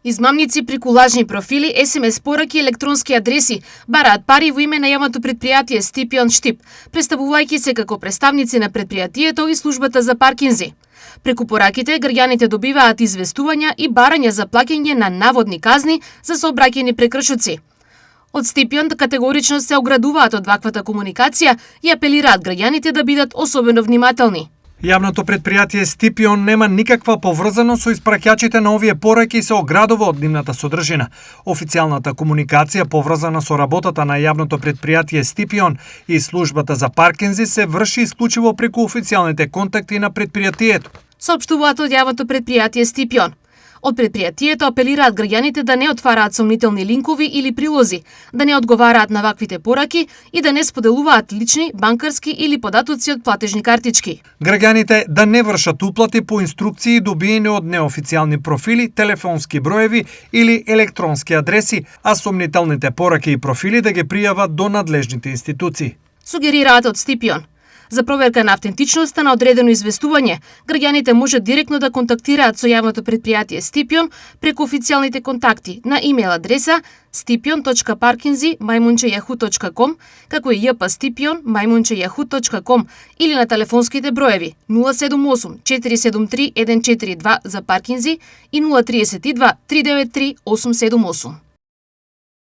Измамници преку лажни профили, SMS пораки и електронски адреси бараат пари во име на јавното претпријатие Стипион Штип, представувајќи се како представници на претпријатието и службата за паркинзи. Преку пораките, граѓаните добиваат известувања и барања за плаќање на наводни казни за сообраќајни прекршоци. Од Стипион категорично се оградуваат од ваквата комуникација и апелираат граѓаните да бидат особено внимателни. Јавното претпријатие Стипион нема никаква поврзаност со испраќачите на овие пораки и се оградува од нивната содржина. Официјалната комуникација поврзана со работата на јавното претпријатие Стипион и службата за паркинзи се врши исклучиво преку официјалните контакти на претпријатието. Соопштуваат од јавното претпријатие Стипион. Од претпријатието апелираат граѓаните да не отвараат сомнителни линкови или прилози, да не одговараат на ваквите пораки и да не споделуваат лични, банкарски или податоци од платежни картички. Граѓаните да не вршат уплати по инструкции добиени од неофицијални профили, телефонски броеви или електронски адреси, а сомнителните пораки и профили да ги пријават до надлежните институции. Сугерираат од Стипион. За проверка на автентичноста на одредено известување, граѓаните можат директно да контактираат со јавното претпријатие Стипион преку официјалните контакти на имејл адреса stipion.parkinzi@yahoo.com, како и jpstipion@yahoo.com или на телефонските броеви 078 473 142 за паркинзи и 032 393 878.